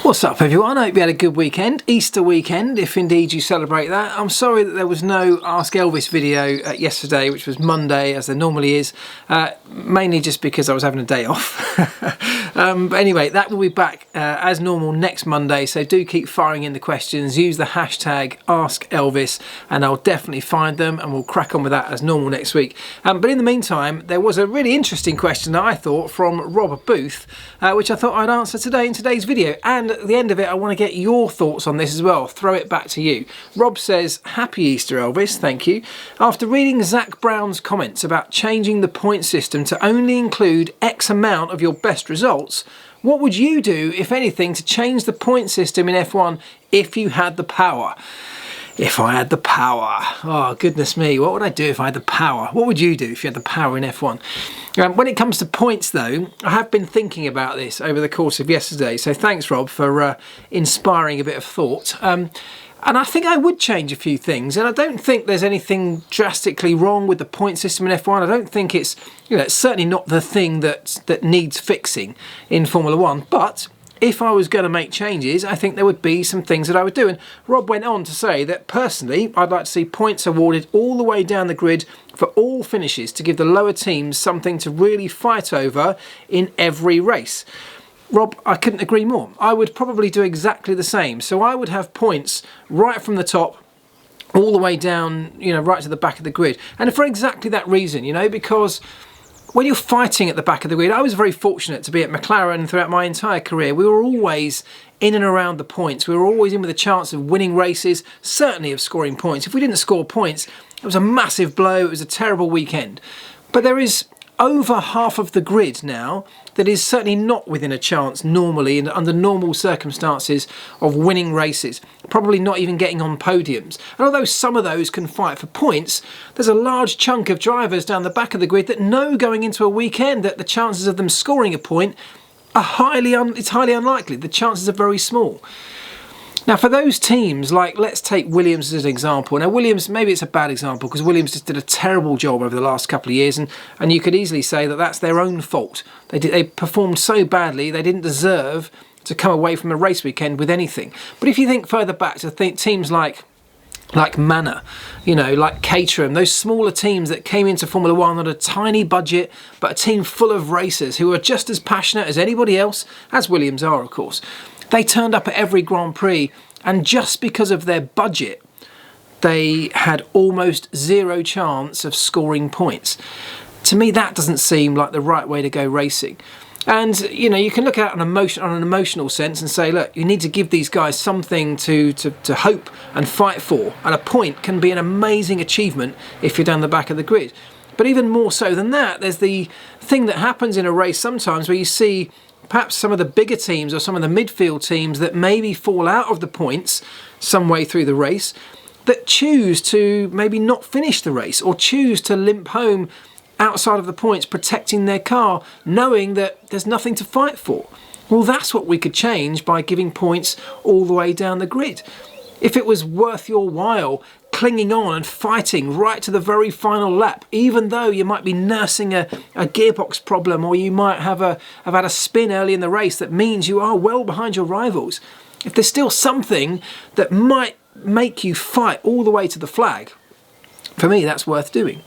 What's up everyone, I hope you had a good weekend, Easter weekend, if indeed you celebrate that. I'm sorry that there was no Ask Elvis video yesterday, which was Monday as there normally is, mainly just because I was having a day off. But anyway, that will be back as normal next Monday, so do keep firing in the questions, use the hashtag Ask Elvis and I'll definitely find them and we'll crack on with that as normal next week. But in the meantime, there was a really interesting question that I thought from Rob Booth, which I thought I'd answer today in today's video, and at the end of it I want to get your thoughts on this as well. Throw it back to you. Rob says, happy Easter Elvis, thank you. After reading Zach Brown's comments about changing the point system to only include X amount of your best results, what would you do, if anything, to change the point system in F1 if you had the power? If I had the power, oh goodness me, what would I do if I had the power? What would you do if you had the power in F1? When it comes to points though, I have been thinking about this over the course of yesterday, so thanks Rob for inspiring a bit of thought. And I think I would change a few things, and I don't think there's anything drastically wrong with the point system in F1. I don't think it's, it's certainly not the thing that needs fixing in Formula 1, but if I was going to make changes, I think there would be some things that I would do. And Rob went on to say that personally, I'd like to see points awarded all the way down the grid for all finishes to give the lower teams something to really fight over in every race. Rob, I couldn't agree more. I would probably do exactly the same. So I would have points right from the top all the way down, right to the back of the grid. And for exactly that reason, because when you're fighting at the back of the grid, I was very fortunate to be at McLaren throughout my entire career. We were always in and around the points. We were always in with a chance of winning races, certainly of scoring points. If we didn't score points, it was a massive blow. It was a terrible weekend. But there is over half of the grid now that is certainly not within a chance normally and under normal circumstances of winning races, probably not even getting on podiums. And although some of those can fight for points, there's a large chunk of drivers down the back of the grid that know going into a weekend that the chances of them scoring a point are highly unlikely. The chances are very small. Now for those teams, like let's take Williams as an example. Now Williams, maybe it's a bad example because Williams just did a terrible job over the last couple of years, and you could easily say that that's their own fault. They performed so badly, they didn't deserve to come away from a race weekend with anything. But if you think further back to teams like Manor, like Caterham, those smaller teams that came into Formula 1 on a tiny budget, but a team full of racers who are just as passionate as anybody else, as Williams are of course. They turned up at every Grand Prix, and just because of their budget, they had almost zero chance of scoring points. To me, that doesn't seem like the right way to go racing. And, you can look at it on an emotional sense and say, look, you need to give these guys something to hope and fight for. And a point can be an amazing achievement if you're down the back of the grid. But even more so than that, there's the thing that happens in a race sometimes where you see perhaps some of the bigger teams or some of the midfield teams that maybe fall out of the points some way through the race that choose to maybe not finish the race or choose to limp home outside of the points, protecting their car, knowing that there's nothing to fight for. Well, that's what we could change by giving points all the way down the grid. If it was worth your while clinging on and fighting right to the very final lap, even though you might be nursing a gearbox problem or you might have had a spin early in the race that means you are well behind your rivals, if there's still something that might make you fight all the way to the flag, for me that's worth doing.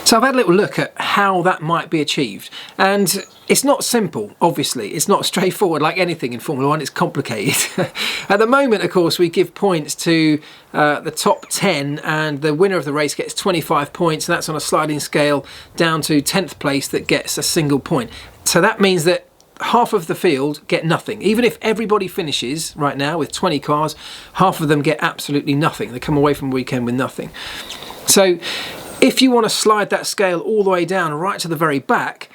So I've had a little look at how that might be achieved, and it's not simple, obviously. It's not straightforward like anything in Formula 1, it's complicated. At the moment, of course, we give points to the top 10, and the winner of the race gets 25 points, and that's on a sliding scale down to 10th place that gets a single point. So that means that half of the field get nothing. Even if everybody finishes right now with 20 cars, half of them get absolutely nothing. They come away from the weekend with nothing. So if you want to slide that scale all the way down right to the very back,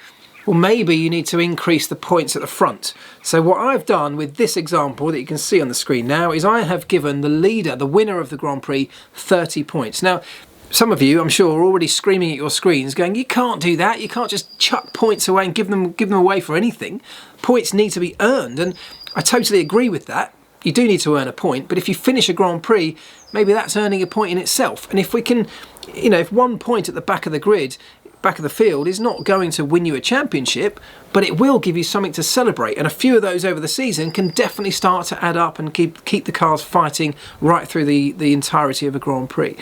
well, maybe you need to increase the points at the front. So what I've done with this example that you can see on the screen now is I have given the leader, the winner of the Grand Prix, 30 points. Now, some of you, I'm sure, are already screaming at your screens going, you can't do that. You can't just chuck points away and give them away for anything. Points need to be earned, and I totally agree with that. You do need to earn a point, but if you finish a Grand Prix, maybe that's earning a point in itself. And if we can, if 1 point at the back of the grid back of the field is not going to win you a championship, but it will give you something to celebrate. And a few of those over the season can definitely start to add up and keep the cars fighting right through the entirety of a Grand Prix.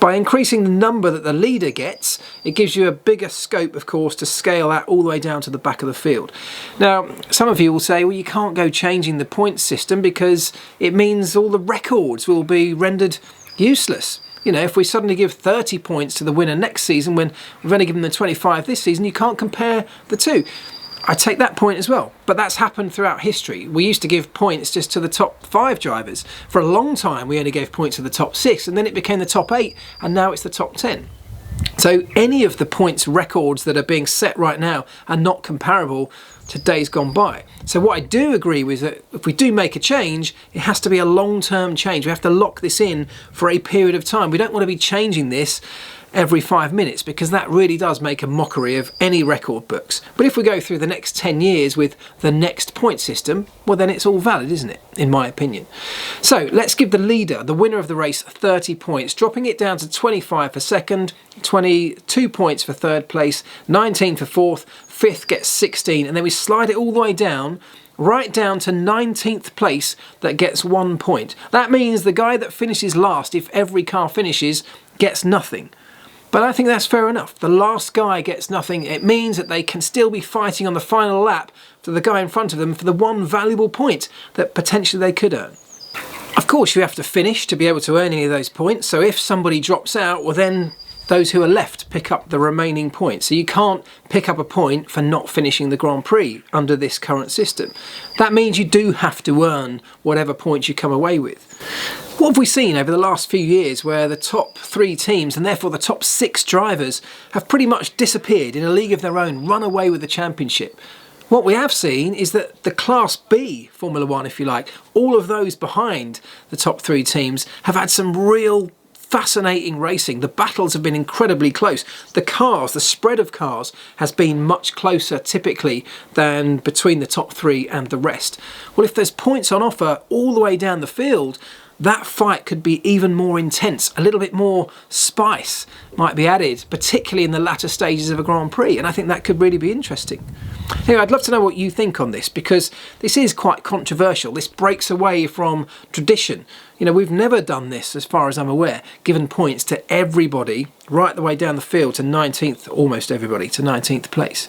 By increasing the number that the leader gets, it gives you a bigger scope, of course, to scale that all the way down to the back of the field. Now, some of you will say, well, you can't go changing the points system because it means all the records will be rendered useless. You know, if we suddenly give 30 points to the winner next season when we've only given them 25 this season, you can't compare the two. I take that point as well, but that's happened throughout history. We used to give points just to the top 5 drivers. For a long time, we only gave points to the top 6, and then it became the top 8, and now it's the top 10. So any of the points records that are being set right now are not comparable to days gone by. So what I do agree with is that if we do make a change, it has to be a long-term change. We have to lock this in for a period of time. We don't want to be changing this every 5 minutes, because that really does make a mockery of any record books. But if we go through the next 10 years with the next point system, well, then it's all valid, isn't it, in my opinion? So let's give the leader, the winner of the race, 30 points, dropping it down to 25 for second, 22 points for third place, 19 for fourth, fifth gets 16, and then we slide it all the way down, right down to 19th place that gets 1 point. That means the guy that finishes last, if every car finishes, gets nothing. But I think that's fair enough. The last guy gets nothing. It means that they can still be fighting on the final lap to the guy in front of them for the one valuable point that potentially they could earn. Of course, you have to finish to be able to earn any of those points. So if somebody drops out, well then those who are left pick up the remaining points. So you can't pick up a point for not finishing the Grand Prix under this current system. That means you do have to earn whatever points you come away with. What have we seen over the last few years where the top 3 teams, and therefore the top 6 drivers, have pretty much disappeared in a league of their own, run away with the championship? What we have seen is that the Class B Formula 1, if you like, all of those behind the top 3 teams have had some real fascinating racing. The battles have been incredibly close. The cars, the spread of cars has been much closer typically than between the top 3 and the rest. Well, if there's points on offer all the way down the field, that fight could be even more intense. A little bit more spice might be added, particularly in the latter stages of a Grand Prix, and I think that could really be interesting. Anyway, I'd love to know what you think on this, because this is quite controversial. This breaks away from tradition. You know, we've never done this, as far as I'm aware, given points to everybody right the way down the field to 19th, almost everybody, to 19th place.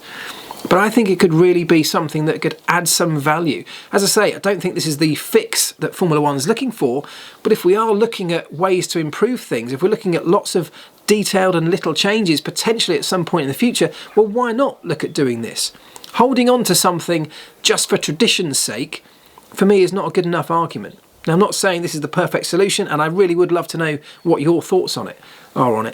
But I think it could really be something that could add some value. As I say, I don't think this is the fix that Formula One's looking for, but if we are looking at ways to improve things, if we're looking at lots of detailed and little changes potentially at some point in the future, well, why not look at doing this? Holding on to something just for tradition's sake, for me, is not a good enough argument. Now, I'm not saying this is the perfect solution, and I really would love to know what your thoughts on it are.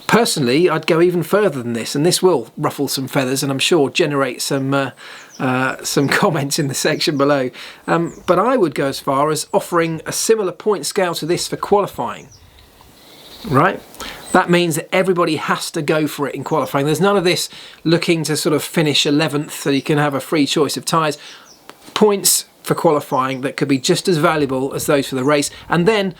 Personally, I'd go even further than this, and this will ruffle some feathers and I'm sure generate some comments in the section below. But I would go as far as offering a similar point scale to this for qualifying. Right? That means that everybody has to go for it in qualifying. There's none of this looking to sort of finish 11th so you can have a free choice of tyres. Points for qualifying that could be just as valuable as those for the race, and then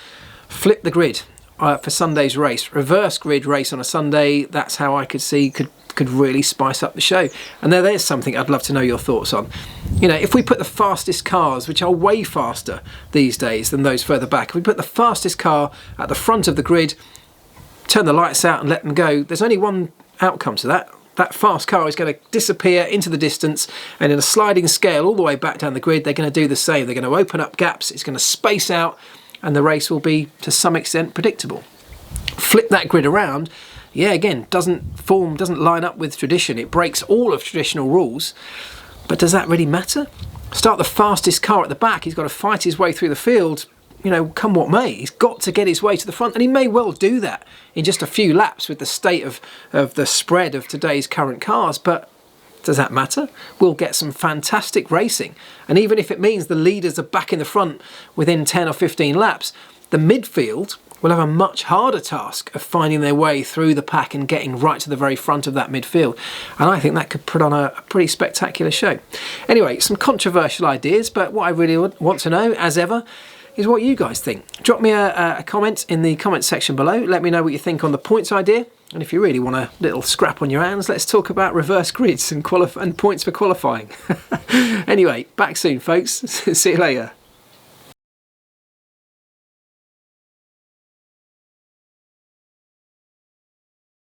flip the grid. For Sunday's race, reverse grid race on a Sunday, that's how I could see could really spice up the show. And there's something I'd love to know your thoughts on. You know, if we put the fastest cars, which are way faster these days than those further back, if we put the fastest car at the front of the grid, turn the lights out and let them go, there's only one outcome to that. That fast car is going to disappear into the distance, and in a sliding scale all the way back down the grid, they're going to do the same. They're going to open up gaps, it's going to space out, and the race will be, to some extent, predictable. Flip that grid around, yeah, again, doesn't line up with tradition. It breaks all of traditional rules, but does that really matter? Start the fastest car at the back, he's got to fight his way through the field, you know, come what may. He's got to get his way to the front, and he may well do that in just a few laps with the state of the spread of today's current cars, but does that matter? We'll get some fantastic racing. And even if it means the leaders are back in the front within 10 or 15 laps, the midfield will have a much harder task of finding their way through the pack and getting right to the very front of that midfield. And I think that could put on a pretty spectacular show. Anyway, some controversial ideas, but what I really want to know, as ever, is what you guys think. Drop me a comment in the comment section below. Let me know what you think on the points idea. And if you really want a little scrap on your hands, let's talk about reverse grids and points for qualifying. Anyway, back soon, folks. See you later.